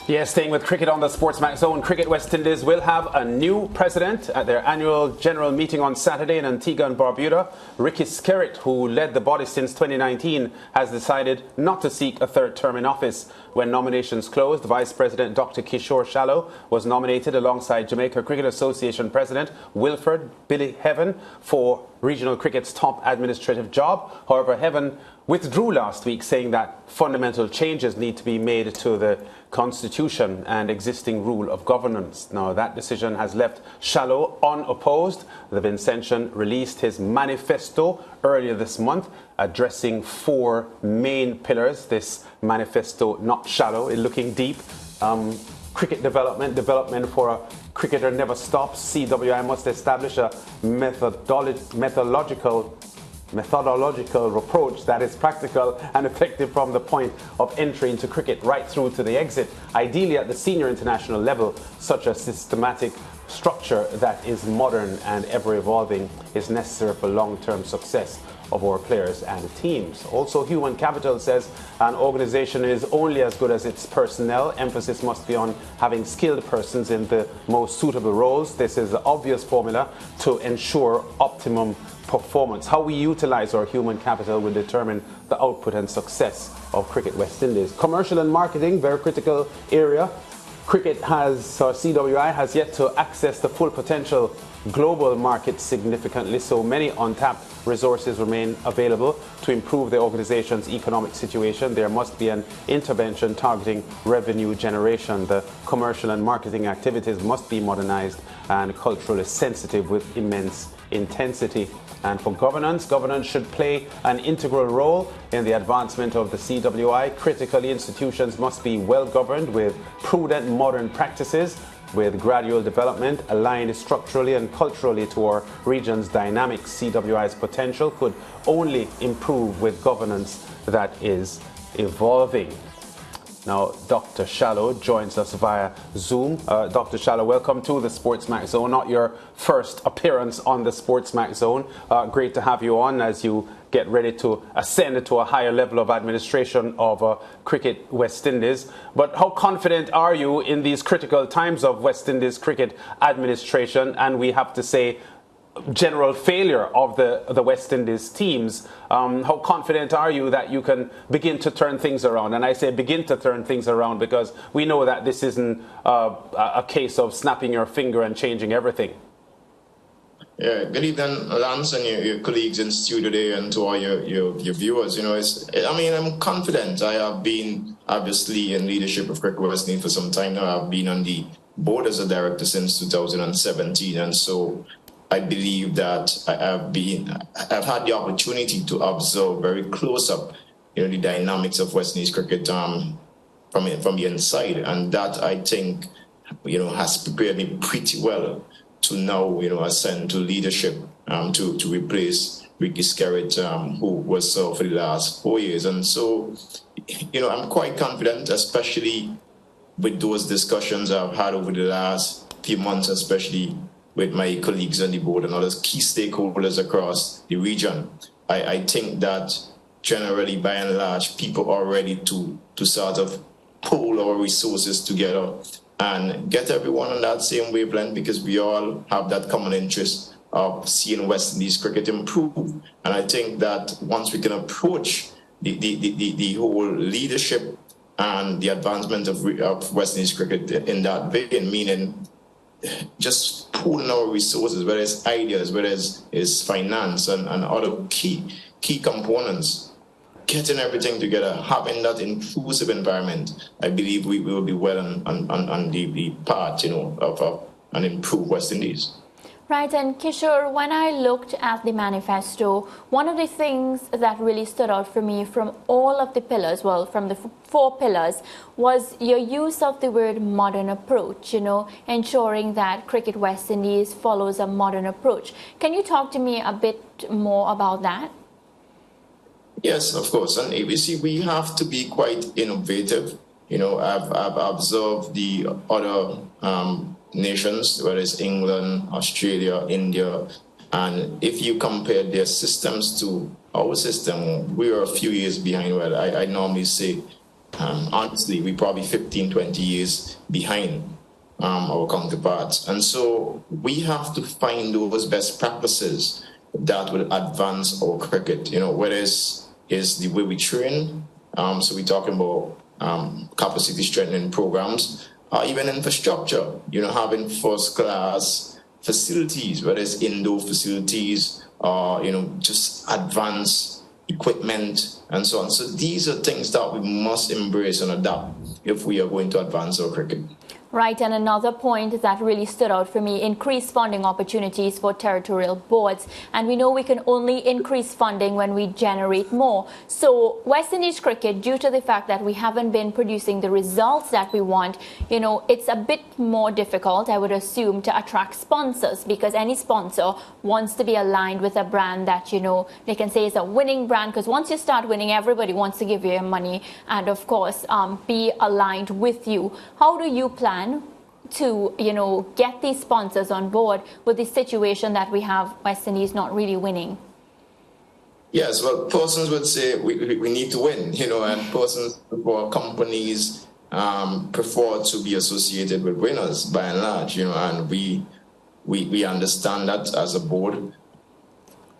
Yes, staying with cricket on the SportsMax zone, Cricket West Indies will have a new president at their annual general meeting on Saturday in Antigua and Barbuda. Ricky Skerritt, who led the body since 2019, has decided not to seek a third term in office. When nominations closed, Vice President Dr. Kishore Shallow was nominated alongside Jamaica Cricket Association President Wilfred Billy Heaven for regional cricket's top administrative job. However, Heaven withdrew last week, saying that fundamental changes need to be made to the constitution and existing rule of governance. Now, that decision has left Shallow unopposed. The Vincentian released his manifesto earlier this month, addressing 4 main pillars. This manifesto, not shallow, is looking deep. Cricket development for a cricketer never stops. CWI must establish a methodological approach that is practical and effective from the point of entry into cricket right through to the exit, ideally at the senior international level. Such a systematic structure that is modern and ever-evolving is necessary for long-term success of our players and teams. Also, human capital says an organization is only as good as its personnel. Emphasis must be on having skilled persons in the most suitable roles. This is the obvious formula to ensure optimum performance. How we utilize our human capital will determine the output and success of Cricket West Indies. Commercial and marketing, very critical area. Cricket CWI has yet to access the full potential global market significantly, so many untapped resources remain available to improve the organization's economic situation. There must be an intervention targeting revenue generation. The commercial and marketing activities must be modernized and culturally sensitive with immense intensity. And for governance should play an integral role in the advancement of the CWI. Critically, institutions must be well governed with prudent modern practices, with gradual development aligned structurally and culturally to our region's dynamic. CWI's potential could only improve with governance that is evolving. Now, Dr. Shallow joins us via Zoom. Dr. Shallow, welcome to the SportsMax Zone. Not your first appearance on the SportsMax Zone. Great to have you on as you get ready to ascend to a higher level of administration of Cricket West Indies. But how confident are you in these critical times of West Indies cricket administration? And we have to say, general failure of the West Indies teams. How confident are you that you can begin to turn things around? And I say begin to turn things around because we know that this isn't a case of snapping your finger and changing everything. Yeah, good evening, Lance, and your colleagues in studio today, and to all your viewers. You know, I'm confident. I have been obviously in leadership of Cricket West Indies for some time now. I've been on the board as a director since 2017, and so I believe that I've had the opportunity to observe very close up, the dynamics of West Indies cricket from the inside, and that I think, has prepared me pretty well to now, ascend to leadership, to replace Ricky Skerritt, who was so for the last 4 years, and so, I'm quite confident, especially with those discussions I've had over the last few months, especially with my colleagues on the board and other key stakeholders across the region. I think that generally, by and large, people are ready to sort of pool our resources together and get everyone on that same wavelength, because we all have that common interest of seeing West Indies cricket improve. And I think that once we can approach the whole leadership and the advancement of West Indies cricket in that vein, meaning just pooling our resources, whether it's ideas, whether it's finance and other key components, getting everything together, having that inclusive environment, I believe we will be well on the path, of an improved West Indies. Right, and Kishore, when I looked at the manifesto, one of the things that really stood out for me from all of the pillars, well, from the 4 pillars, was your use of the word modern approach, ensuring that Cricket West Indies follows a modern approach. Can you talk to me a bit more about that? Yes, of course. And ABC, we have to be quite innovative. I've observed the other nations, whether it's England, Australia, India, and if you compare their systems to our system, we are a few years behind. Well, I normally say Honestly, we're probably 15, 20 years behind our counterparts. And so we have to find those best practices that will advance our cricket, whether it's the way we train. So we're talking about capacity strengthening programs, even infrastructure, having first class facilities, whether it's indoor facilities or, just advanced equipment and so on. So these are things that we must embrace and adapt if we are going to advance our cricket. Right, and another point that really stood out for me, increased funding opportunities for territorial boards. And we know we can only increase funding when we generate more. So West Indies cricket, due to the fact that we haven't been producing the results that we want, it's a bit more difficult, I would assume, to attract sponsors, because any sponsor wants to be aligned with a brand that, they can say is a winning brand, because once you start winning, everybody wants to give you your money and, of course, be aligned with you. How do you plan to, get these sponsors on board with the situation that we have, West Indies not really winning? Yes, well, persons would say we need to win, and persons or companies prefer to be associated with winners by and large, and we understand that as a board.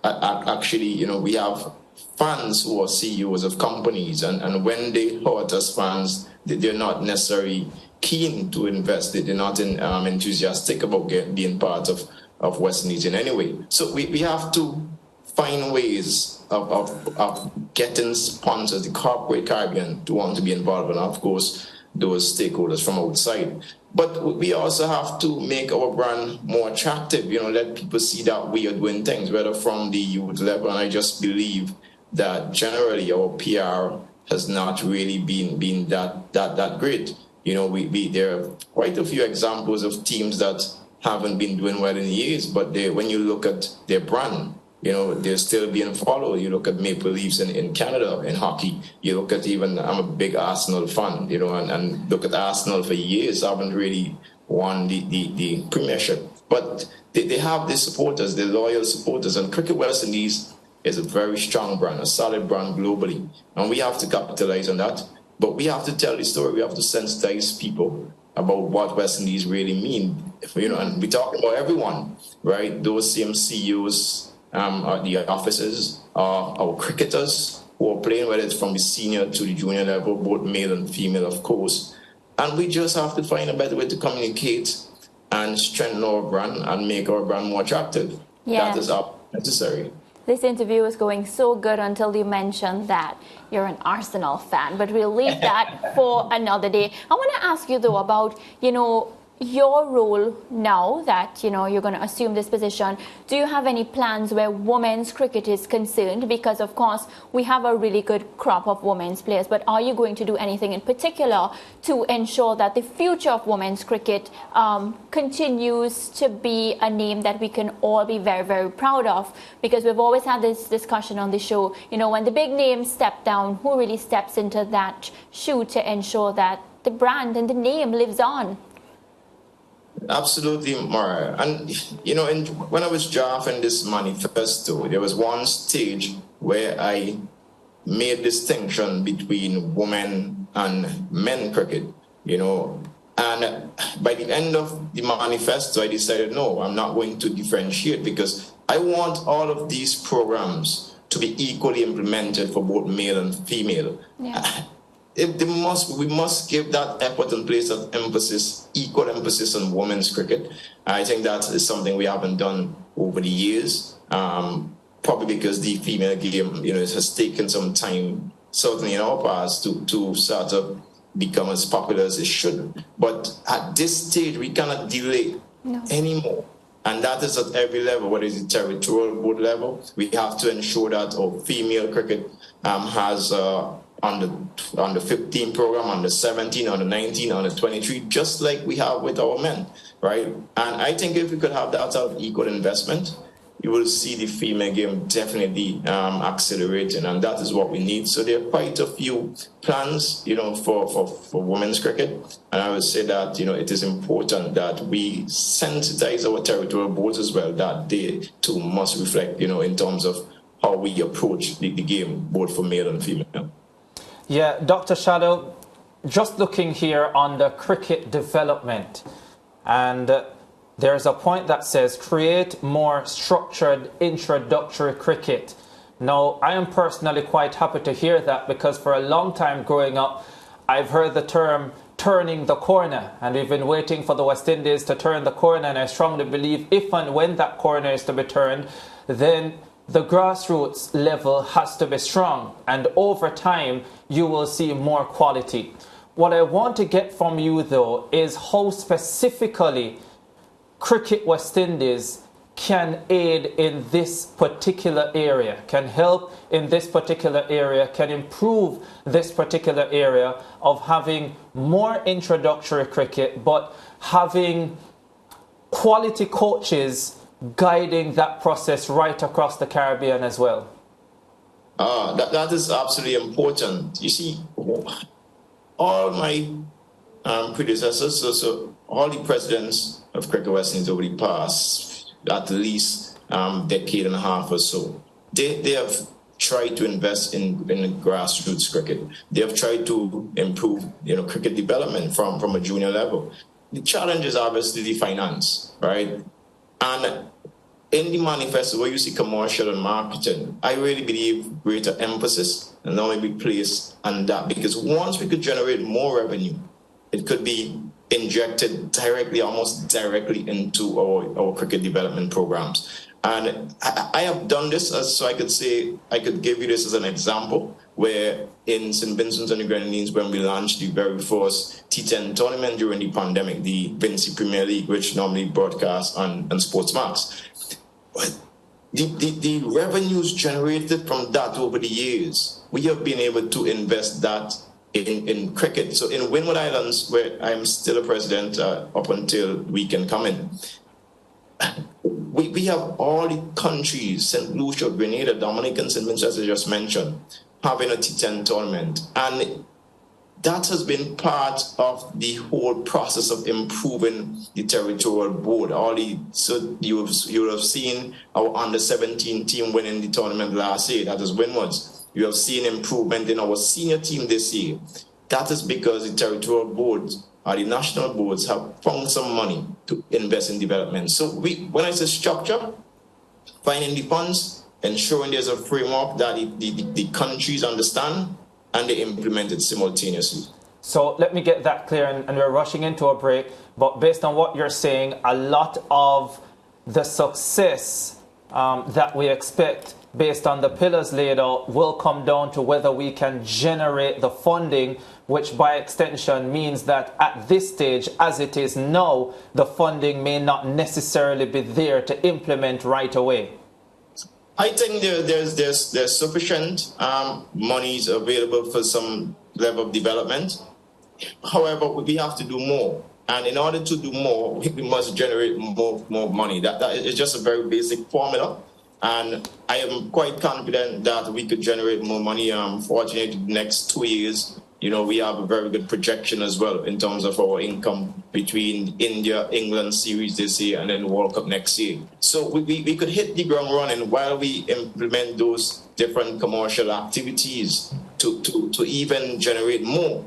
Actually, we have fans who are CEOs of companies, and when they hurt us fans, they're not necessarily keen to invest. They're not enthusiastic about being part of West Indies in any way. So we have to find ways of getting sponsors, the corporate Caribbean, to want to be involved, and of course those stakeholders from outside. But we also have to make our brand more attractive, let people see that we are doing things, whether from the youth level. And I just believe that generally our PR has not really been that great. There are quite a few examples of teams that haven't been doing well in years, but when you look at their brand, they're still being followed. You look at Maple Leafs in Canada in hockey. You look at I'm a big Arsenal fan, and look at Arsenal for years, haven't really won the Premiership. But they have the supporters, the loyal supporters, and Cricket West Indies is a very strong brand, a solid brand globally. And we have to capitalize on that. But we have to tell the story. We have to sensitize people about what West Indies really mean. And we talk about everyone, right? Those same CEOs, the officers, our cricketers who are playing, whether it's from the senior to the junior level, both male and female, of course. And we just have to find a better way to communicate and strengthen our brand and make our brand more attractive. Yeah. That is necessary. This interview is going so good until you mentioned that you're an Arsenal fan, but we'll leave that for another day. I want to ask you, though, about, your role now that, you're going to assume this position. Do you have any plans where women's cricket is concerned? Because, of course, we have a really good crop of women's players, but are you going to do anything in particular to ensure that the future of women's cricket continues to be a name that we can all be very, very proud of? Because we've always had this discussion on the show, when the big names step down, who really steps into that shoe to ensure that the brand and the name lives on? Absolutely, Mara. And, when I was drafting this manifesto, there was one stage where I made distinction between women and men cricket, And by the end of the manifesto, I decided, no, I'm not going to differentiate, because I want all of these programs to be equally implemented for both male and female. Yeah. We must give that effort and place that emphasis, equal emphasis on women's cricket. I think that is something we haven't done over the years, probably because the female game, it has taken some time, certainly in our past, to sort of become as popular as it should. But at this stage, we cannot delay anymore. And that is at every level, whether it's the territorial board level. We have to ensure that our female cricket has on the 15 program, on the 17, on the 19, on the 23, just like we have with our men, right? And I think if we could have that sort of equal investment, you will see the female game definitely accelerating, and that is what we need. So there are quite a few plans, for women's cricket, and I would say that, it is important that we sensitize our territorial boards as well, that they too must reflect, in terms of how we approach the game, both for male and female. Yeah, Dr. Shallow, just looking here on the cricket development, and there's a point that says create more structured introductory cricket. Now, I am personally quite happy to hear that, because for a long time growing up, I've heard the term turning the corner, and we've been waiting for the West Indies to turn the corner, and I strongly believe if and when that corner is to be turned, then the grassroots level has to be strong, and over time you will see more quality. What I want to get from you though is how specifically Cricket West Indies can aid in this particular area, can help in this particular area, can improve this particular area of having more introductory cricket, but having quality coaches guiding that process right across the Caribbean as well. That is absolutely important. You see, all my predecessors, so all the presidents of Cricket West Indies over the past at least decade and a half or so, they have tried to invest in grassroots cricket. They have tried to improve, cricket development from a junior level. The challenge is obviously the finance, right? And in the manifesto where you see commercial and marketing, I really believe greater emphasis and now be placed on that, because once we could generate more revenue, it could be injected directly, almost directly into our cricket development programs. And I have done this so I could give you this as an example, where in St. Vincent and the Grenadines, when we launched the very first T10 tournament during the pandemic, the Vinci Premier League, which normally broadcasts on SportsMax. But the revenues generated from that over the years, we have been able to invest that in cricket. So in Windward Islands, where I'm still a president up until we can come in, we have all the countries, St. Lucia, Grenada, Dominican, St. Vincent, as I just mentioned, having a T10 tournament. And that has been part of the whole process of improving the territorial board. So you have seen our under-17 team winning the tournament last year, that is Windwards. You have seen improvement in our senior team this year. That is because the territorial boards or the national boards have found some money to invest in development. So when I say structure, finding the funds, ensuring there's a framework that the countries understand and they implement it simultaneously. So let me get that clear, and we're rushing into a break, but based on what you're saying, a lot of the success that we expect based on the pillars laid out will come down to whether we can generate the funding, which by extension means that at this stage, as it is now, the funding may not necessarily be there to implement right away. I think there's sufficient monies available for some level of development. However, we have to do more. And in order to do more, we must generate more money. That is just a very basic formula. And I am quite confident that we could generate more money. Fortunately, the next 2 years, we have a very good projection as well in terms of our income between India, England series this year and then World Cup next year. So we could hit the ground running while we implement those different commercial activities to even generate more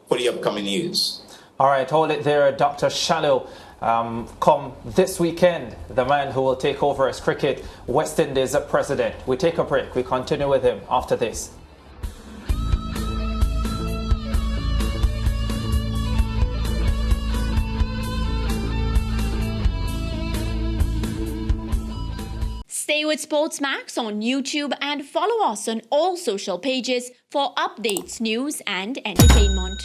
for the upcoming years. All right, hold it there, Dr. Shallow. Come this weekend, the man who will take over as Cricket West Indies president. We take a break. We continue with him after this. Stay with SportsMax on YouTube and follow us on all social pages for updates, news and entertainment.